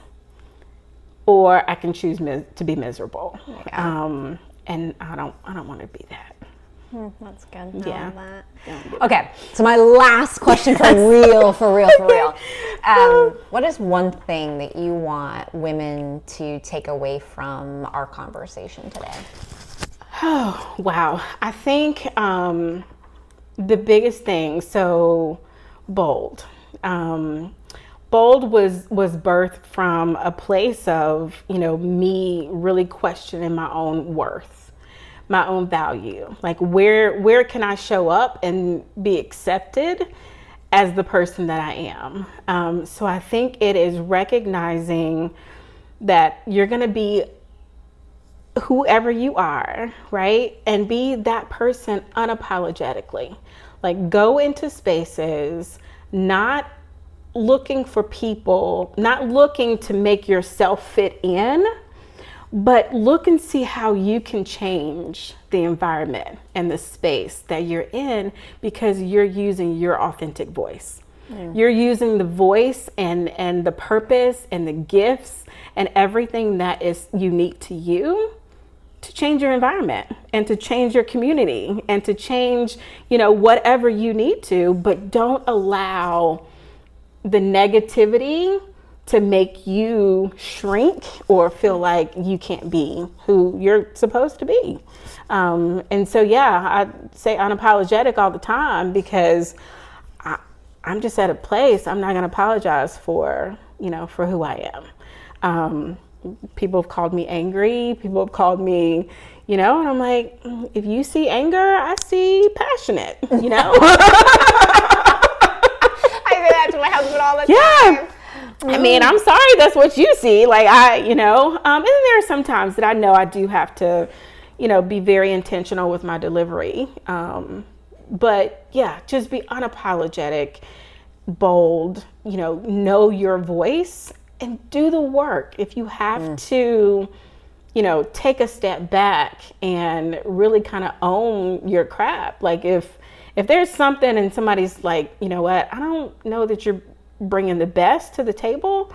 or I can choose to be miserable. And I don't want to be that. That's good. Yeah. Okay, so my last question for real. What is one thing that you want women to take away from our conversation today? Oh, wow. I think the biggest thing, so bold. Bold was birthed from a place of, you know, me really questioning my own worth, my own value. Like, where can I show up and be accepted as the person that I am? So I think it is recognizing that you're going to be whoever you are, right? And be that person unapologetically. Like, go into spaces, not looking for people, not looking to make yourself fit in, but look and see how you can change the environment and the space that you're in, because you're using your authentic voice. You're using the voice and the purpose and the gifts and everything that is unique to you to change your environment and to change your community and to change, you know, whatever you need to. But don't allow the negativity to make you shrink or feel like you can't be who you're supposed to be. And so, yeah, I say unapologetic all the time, because I'm just at a place, I'm not going to apologize for, you know, for who I am. People have called me angry. People have called me, you know, and I'm like, if you see anger, I see passionate, you know? I say that to my husband all the time. I mean, I'm sorry that's what you see. Like, you know, and then there are some times that I know I do have to, you know, be very intentional with my delivery. But yeah, just be unapologetic, bold, you know your voice and do the work. If you have to, you know, take a step back and really kind of own your crap. Like, if there's something and somebody's like, you know what, I don't know that you're bringing the best to the table,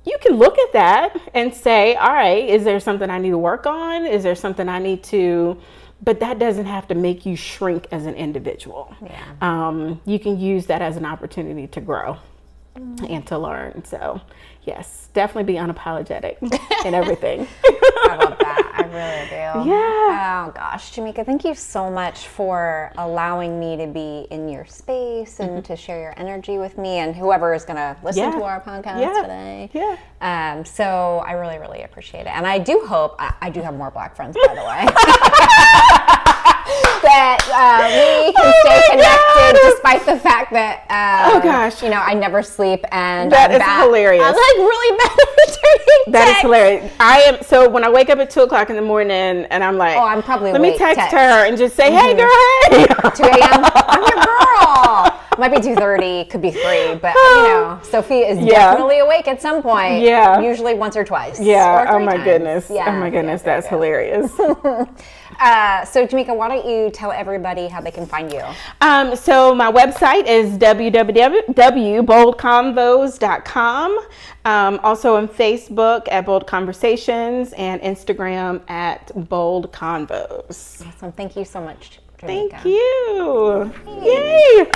you can look at that and say, all right, is there something I need to work on? Is there something I need to but that doesn't have to make you shrink as an individual. Yeah. You can use that as an opportunity to grow and to learn. So yes, definitely be unapologetic in everything. I love that. I really do. Yeah. Oh gosh, Jameka, thank you so much for allowing me to be in your space and to share your energy with me and whoever is going to listen to our podcast today. Yeah. So I really, really appreciate it. And I do hope, I do have more Black friends, by the way. That we can stay connected despite the fact that I never sleep and that is hilarious. I'm like really bad at returning That is hilarious. I am so when I wake up at 2:00 in the morning and I'm like, I'm probably let me text her and just say, hey girl, hey. 2 a.m. I'm your girl. Might be 2:30, could be 3, but Sophie is definitely awake at some point. Yeah. Usually once or twice. Yeah. Or 3 oh my times. goodness. Yeah. Oh my goodness. That's hilarious. So Jameka, why don't you tell everybody how they can find you? So my website is www.boldconvos.com. Also on Facebook at Bold Conversations and Instagram at Bold Convos. Awesome. Thank you so much, Jameka. Thank you. Yay.